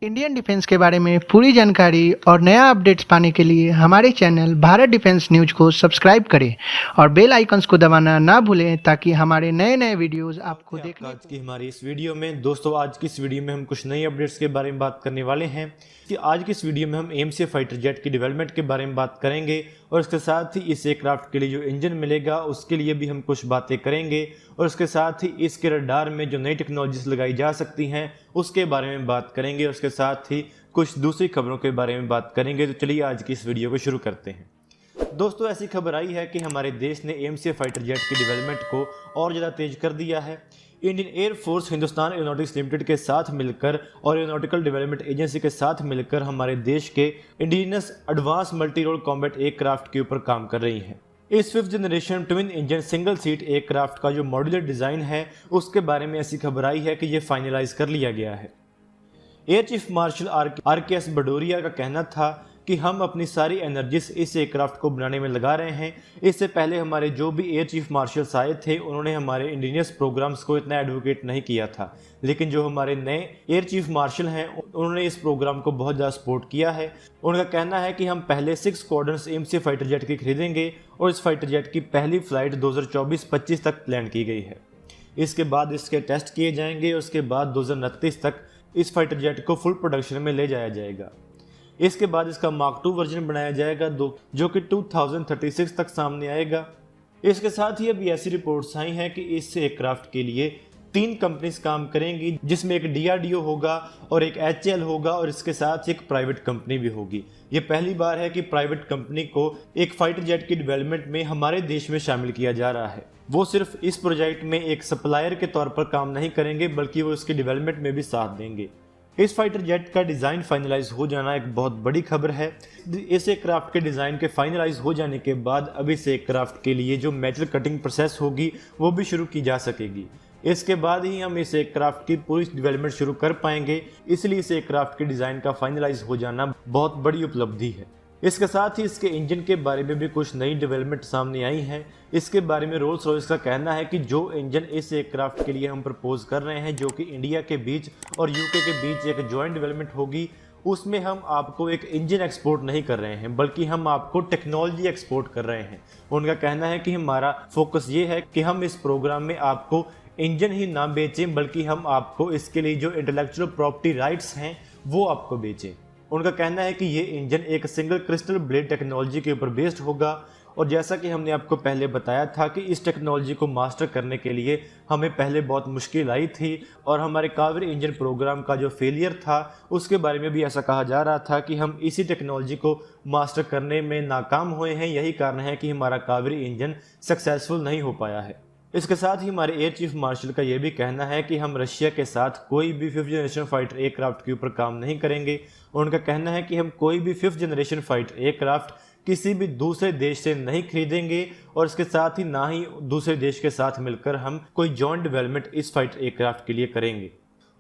Indian defence के बारे में पूरी जानकारी और नया अपडेट्स पाने के लिए हमारे चैनल भारत डिफेंस न्यूज को सब्सक्राइब करें और बेल आइकन्स को दबाना ना भूलें ताकि हमारे नए नए वीडियोस आपको देखने आज की हमारी इस वीडियो में दोस्तों आज की इस वीडियो में हम कुछ नई अपडेट्स के बारे में बात करने वाले हैं कि आज की इस वीडियो में हम एम सी फाइटर जेट की डेवलपमेंट के बारे में बात करेंगे और इसके साथ ही इस एयरक्राफ्ट के लिए जो इंजन मिलेगा उसके लिए भी हम कुछ बातें करेंगे और इसके साथ ही इसके रडार में जो नई टेक्नोलॉजीज लगाई जा सकती हैं उसके बारे में बात करेंगे और उसके साथ ही कुछ दूसरी खबरों के बारे में बात करेंगे। तो चलिए आज की इस वीडियो को शुरू करते हैं। दोस्तों ऐसी खबर आई है कि हमारे देश ने एमसीए फाइटर जेट की डेवलपमेंट को और ज़्यादा तेज कर दिया है। Indian air force Hindustan aeronautics limited के साथ मिलकर और एरोनॉटिकल डेवलपमेंट एजेंसी के साथ मिलकर हमारे देश के indigenous advance multi role combat aircraft के ऊपर काम कर रही हैं। इस 5th generation twin engine single seat aircraft का जो मॉड्यूलर डिज़ाइन है उसके बारे में ऐसी खबर आई है कि ये फाइनलाइज कर लिया गया है। Air chief marshal R K S. Bhadauria का कहना था कि हम अपनी सारी एनर्जीज इस एयरक्राफ्ट को बनाने में लगा रहे हैं। इससे पहले हमारे जो भी एयर चीफ मार्शल्स आए थे उन्होंने हमारे इंडिजिनियस प्रोग्राम्स को इतना एडवोकेट नहीं किया था, लेकिन जो हमारे नए एयर चीफ मार्शल हैं उन्होंने इस प्रोग्राम को बहुत ज़्यादा सपोर्ट किया है। उनका कहना है कि हम पहले 6 स्क्वाड्रन्स एमसीए फाइटर जेट की खरीदेंगे और इस फाइटर जेट की पहली फ्लाइट 2024-25 तक प्लान की गई है। इसके बाद इसके टेस्ट किए जाएंगे और उसके बाद 2029 तक इस फाइटर जेट को फुल प्रोडक्शन में ले जाया जाएगा। इसके बाद इसका मार्क 2 वर्जन बनाया जाएगा जो कि 2036 तक सामने आएगा। इसके साथ ही अभी ऐसी रिपोर्ट्स आई हैं कि इस एयरक्राफ्ट के लिए 3 कंपनीज काम करेंगी, जिसमें एक DRDO होगा और एक HAL होगा और इसके साथ एक प्राइवेट कंपनी भी होगी। ये पहली बार है कि प्राइवेट कंपनी को एक फाइटर जेट की डेवलपमेंट में हमारे देश में शामिल किया जा रहा है। वो सिर्फ इस प्रोजेक्ट में एक सप्लायर के तौर पर काम नहीं करेंगे बल्कि वो इसकी डेवलपमेंट में भी साथ देंगे। इस फाइटर जेट का डिज़ाइन फाइनलाइज हो जाना एक बहुत बड़ी खबर है। इस एयरक्राफ्ट के डिज़ाइन के फाइनलाइज हो जाने के बाद अब इस एयरक्राफ्ट के लिए जो मेटल कटिंग प्रोसेस होगी वो भी शुरू की जा सकेगी। इसके बाद ही हम इस एयरक्राफ्ट की पूरी डेवलपमेंट शुरू कर पाएंगे, इसलिए इस एयरक्राफ्ट के डिज़ाइन का फाइनलाइज हो जाना बहुत बड़ी उपलब्धि है। इसके साथ ही इसके इंजन के बारे में भी कुछ नई डेवलपमेंट सामने आई है। इसके बारे में रोल्स रॉयस का कहना है कि जो इंजन इस एयरक्राफ्ट के लिए हम प्रपोज कर रहे हैं, जो कि इंडिया के बीच और यूके के बीच एक जॉइंट डेवलपमेंट होगी, उसमें हम आपको एक इंजन एक्सपोर्ट नहीं कर रहे हैं बल्कि हम आपको टेक्नोलॉजी एक्सपोर्ट कर रहे हैं। उनका कहना है कि हमारा फोकस ये है कि हम इस प्रोग्राम में आपको इंजन ही ना बेचें बल्कि हम आपको इसके लिए जो इंटेलेक्चुअल प्रॉपर्टी राइट्स हैं वो आपको बेचें। उनका कहना है कि ये इंजन एक सिंगल क्रिस्टल ब्लेड टेक्नोलॉजी के ऊपर बेस्ड होगा और जैसा कि हमने आपको पहले बताया था कि इस टेक्नोलॉजी को मास्टर करने के लिए हमें पहले बहुत मुश्किल आई थी और हमारे कावेरी इंजन प्रोग्राम का जो फेलियर था उसके बारे में भी ऐसा कहा जा रहा था कि हम इसी टेक्नोलॉजी को मास्टर करने में नाकाम हुए हैं। यही कारण है कि हमारा कावेरी इंजन सक्सेसफुल नहीं हो पाया है। इसके साथ ही हमारे एयर चीफ मार्शल का यह भी कहना है कि हम रशिया के साथ कोई भी 5th जनरेशन फाइटर एयरक्राफ्ट के ऊपर काम नहीं करेंगे। उनका कहना है कि हम कोई भी 5th जनरेशन फाइटर एयरक्राफ्ट किसी भी दूसरे देश से नहीं खरीदेंगे और इसके साथ ही ना ही दूसरे देश के साथ मिलकर हम कोई जॉइंट डेवलपमेंट इस फाइटर एयरक्राफ्ट के लिए करेंगे।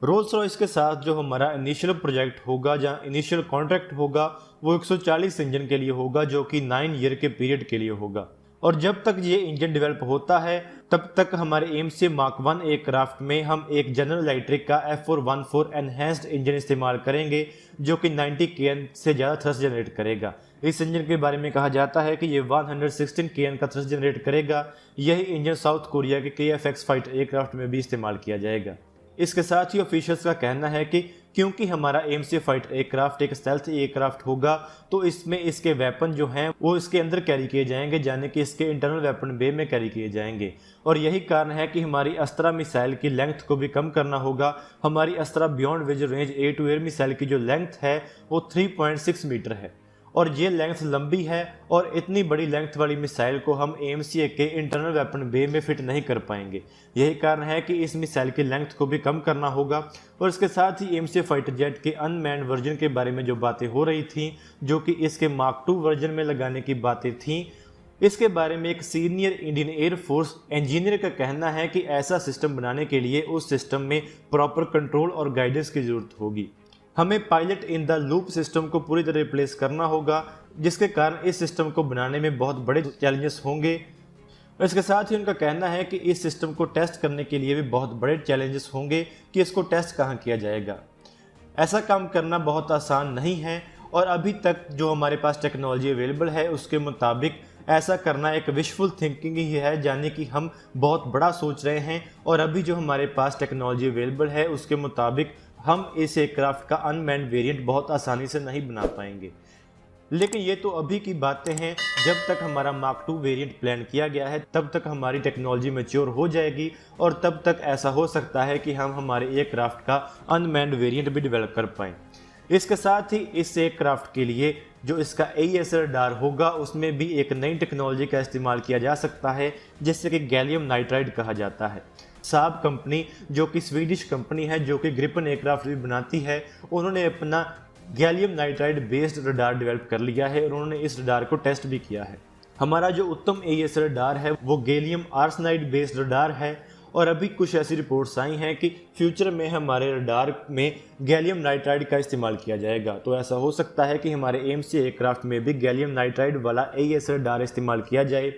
रोल्स रॉयस के साथ जो हमारा इनिशियल प्रोजेक्ट होगा, जहाँ इनिशियल कॉन्ट्रैक्ट होगा, वो 140 इंजन के लिए होगा जो कि 9 ईयर के पीरियड के लिए होगा और जब तक ये इंजन डेवलप होता है तब तक हमारे एमसीए मार्क 1 एयरक्राफ्ट में हम एक जनरल इलेक्ट्रिक का F414 एनहेंस्ड इंजन इस्तेमाल करेंगे जो कि 90 kN से ज़्यादा थ्रस्ट जनरेट करेगा। इस इंजन के बारे में कहा जाता है कि ये 116 kN का थ्रस्ट जनरेट करेगा। यही इंजन साउथ कोरिया के KF-X फाइटर एयरक्राफ्ट में भी इस्तेमाल किया जाएगा। इसके साथ ही ऑफिशियल्स का कहना है कि क्योंकि हमारा एमसीए फाइटर एयरक्राफ्ट एक स्टेल्थ एयरक्राफ्ट होगा तो इसमें इसके वेपन जो हैं वो इसके अंदर कैरी किए जाएंगे, यानी कि इसके इंटरनल वेपन बे में कैरी किए जाएंगे और यही कारण है कि हमारी अस्त्रा मिसाइल की लेंथ को भी कम करना होगा। हमारी Astra beyond vision range air to air missile की जो लेंथ है वो 3.6 मीटर है और ये लेंथ लंबी है और इतनी बड़ी लेंथ वाली मिसाइल को हम एमसीए के इंटरनल वेपन बे में फिट नहीं कर पाएंगे। यही कारण है कि इस मिसाइल की लेंथ को भी कम करना होगा और इसके साथ ही एमसीए फाइटर जेट के अनमैन्ड वर्जन के बारे में जो बातें हो रही थी, जो कि इसके मार्क 2 वर्जन में लगाने की बातें थीं, इसके बारे में एक सीनियर इंडियन एयरफोर्स इंजीनियर का कहना है कि ऐसा सिस्टम बनाने के लिए उस सिस्टम में प्रॉपर कंट्रोल और गाइडेंस की जरूरत होगी। हमें pilot in the loop system को पूरी तरह रिप्लेस करना होगा, जिसके कारण इस सिस्टम को बनाने में बहुत बड़े चैलेंजेस होंगे। इसके साथ ही उनका कहना है कि इस सिस्टम को टेस्ट करने के लिए भी बहुत बड़े चैलेंजेस होंगे कि इसको टेस्ट कहाँ किया जाएगा। ऐसा काम करना बहुत आसान नहीं है और अभी तक जो हमारे पास टेक्नोलॉजी अवेलेबल है उसके मुताबिक ऐसा करना एक विशफुल थिंकिंग ही है, यानी कि हम बहुत बड़ा सोच रहे हैं और अभी जो हमारे पास टेक्नोलॉजी अवेलेबल है उसके मुताबिक हम इस एयरक्राफ्ट का अनमैन्ड वेरिएंट बहुत आसानी से नहीं बना पाएंगे। लेकिन ये तो अभी की बातें हैं, जब तक हमारा मार्क 2 वेरिएंट प्लान किया गया है तब तक हमारी टेक्नोलॉजी मैच्योर हो जाएगी और तब तक ऐसा हो सकता है कि हम हमारे एयरक्राफ्ट का अनमैन्ड वेरिएंट भी डेवलप कर पाएँ। इसके साथ ही इस एयरक्राफ्ट के लिए जो इसका AES रडार होगा उसमें भी एक नई टेक्नोलॉजी का इस्तेमाल किया जा सकता है जिससे कि गैलियम नाइट्राइड कहा जाता है। साब कंपनी जो कि स्वीडिश कंपनी है जो कि ग्रिपन एयरक्राफ्ट भी बनाती है, उन्होंने अपना gallium nitride based radar develop कर लिया है और उन्होंने इस रडार को टेस्ट भी किया है। हमारा जो उत्तम AES रडार है वो गैलियम आर्सेनाइड बेस्ड रडार है और अभी कुछ ऐसी रिपोर्ट्स आई हैं कि फ्यूचर में हमारे रडार में गैलियम नाइट्राइड का इस्तेमाल किया जाएगा। तो ऐसा हो सकता है कि हमारे AMC एयरक्राफ्ट में भी गैलियम नाइट्राइड वाला AES रडार इस्तेमाल किया जाए।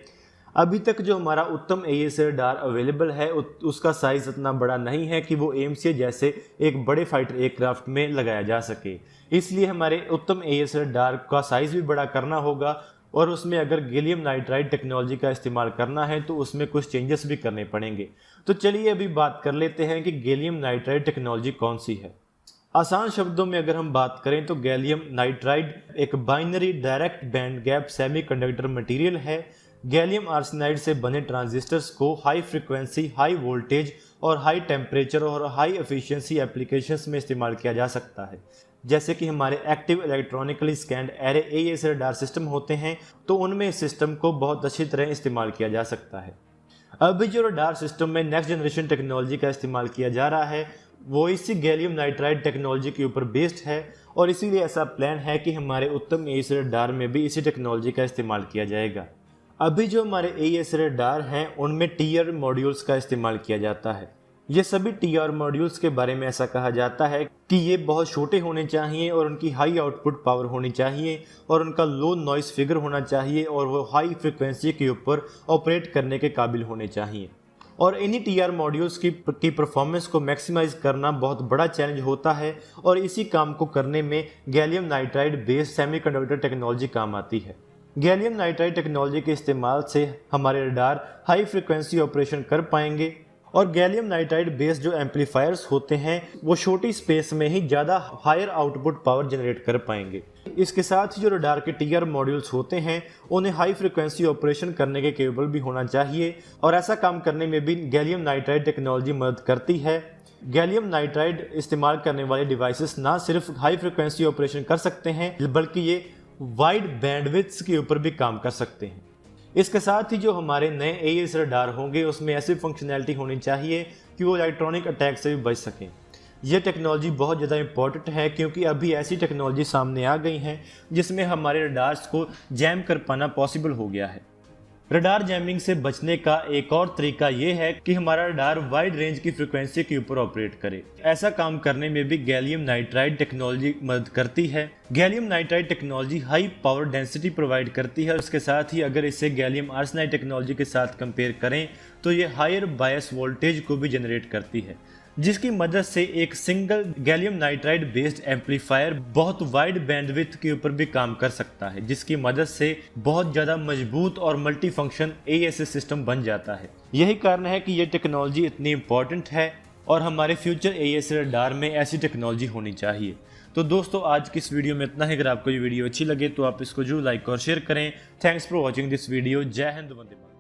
अभी तक जो हमारा उत्तम AES रडार अवेलेबल है उसका साइज़ इतना बड़ा नहीं है कि वो AMC जैसे एक बड़े फाइटर एयरक्राफ्ट में लगाया जा सके, इसलिए हमारे उत्तम AES रडार का साइज़ भी बड़ा करना होगा और उसमें अगर गैलियम नाइट्राइड टेक्नोलॉजी का इस्तेमाल करना है तो उसमें कुछ चेंजेस भी करने पड़ेंगे। तो चलिए अभी बात कर लेते हैं कि गैलियम नाइट्राइड टेक्नोलॉजी कौन सी है। आसान शब्दों में अगर हम बात करें तो गैलियम नाइट्राइड एक binary direct band gap semiconductor material है। गैलियम आर्सेनाइड से बने ट्रांजिस्टर्स को हाई फ्रिक्वेंसी, हाई वोल्टेज और हाई टेम्परेचर और हाई एफिशिएंसी एप्लीकेशंस में इस्तेमाल किया जा सकता है। जैसे कि हमारे active electronically scanned array AES radar system होते हैं तो उनमें इस सिस्टम को बहुत अच्छी तरह इस्तेमाल किया जा सकता है। अभी जो रडार सिस्टम में नेक्स्ट जनरेशन टेक्नोलॉजी का इस्तेमाल किया जा रहा है वो इसी गैलियम नाइट्राइड टेक्नोलॉजी के ऊपर बेस्ड है और इसीलिए ऐसा प्लान है कि हमारे उत्तम AES रडार में भी इसी टेक्नोलॉजी का इस्तेमाल किया जाएगा। अभी जो हमारे AES रडार हैं उनमें TR मॉड्यूल्स का इस्तेमाल किया जाता है। ये सभी TR मॉड्यूल्स के बारे में ऐसा कहा जाता है कि ये बहुत छोटे होने चाहिए और उनकी हाई आउटपुट पावर होनी चाहिए और उनका लो नॉइस फिगर होना चाहिए और वो हाई फ्रिक्वेंसी के ऊपर ऑपरेट करने के काबिल होने चाहिए। और इन्हीं TR मॉड्यूल्स की परफॉर्मेंस को मैक्सिमाइज करना बहुत बड़ा चैलेंज होता है और इसी काम को करने में gallium nitride based semiconductor technology काम आती है। गैलियम नाइट्राइड टेक्नोलॉजी के इस्तेमाल से हमारे रडार हाई फ्रिक्वेंसी ऑपरेशन कर पाएंगे और गैलियम नाइट्राइड बेस्ड जो एम्पलीफायर्स होते हैं वो छोटी स्पेस में ही ज़्यादा हायर आउटपुट पावर जनरेट कर पाएंगे। इसके साथ ही जो रडार के TR मॉड्यूल्स होते हैं उन्हें हाई फ्रिक्वेंसी ऑपरेशन करने के केबल भी होना चाहिए और ऐसा काम करने में भी गैलियम नाइट्राइड टेक्नोलॉजी मदद करती है। गैलियम नाइट्राइड इस्तेमाल करने वाले डिवाइसेस ना सिर्फ हाई फ्रिक्वेंसी ऑपरेशन कर सकते हैं बल्कि ये वाइड बैंडविड्थ के ऊपर भी काम कर सकते हैं। इसके साथ ही जो हमारे नए AES रडार होंगे उसमें ऐसी फंक्शनैलिटी होनी चाहिए कि वो इलेक्ट्रॉनिक अटैक से भी बच सकें। यह टेक्नोलॉजी बहुत ज़्यादा इंपॉर्टेंट है क्योंकि अभी ऐसी टेक्नोलॉजी सामने आ गई हैं जिसमें हमारे रडार्स को जैम कर पाना पॉसिबल हो गया है। रडार जैमिंग से बचने का एक और तरीका ये है कि हमारा रडार वाइड रेंज की फ्रिक्वेंसी के ऊपर ऑपरेट करे। ऐसा काम करने में भी गैलियम नाइट्राइड टेक्नोलॉजी मदद करती है। Gallium nitride technology high power density provide करती है और इसके साथ ही अगर इसे गैलियम आर्सेनाइड टेक्नोलॉजी के साथ कंपेयर करें तो ये हायर बायस वोल्टेज को भी जनरेट करती है, जिसकी मदद से एक single gallium nitride based amplifier बहुत वाइड बैंडविड्थ के ऊपर भी काम कर सकता है, जिसकी मदद से बहुत ज़्यादा मजबूत और मल्टी फंक्शन AES सिस्टम बन जाता है। यही कारण है कि यह टेक्नोलॉजी इतनी इंपॉर्टेंट है और हमारे फ्यूचर AES रडार में ऐसी टेक्नोलॉजी होनी चाहिए। तो दोस्तों आज की इस वीडियो में इतना ही। अगर आपको ये वीडियो अच्छी लगे तो आप इसको जरूर लाइक और शेयर करें। Thanks for watching this video. जय हिंद, वंदे मातरम।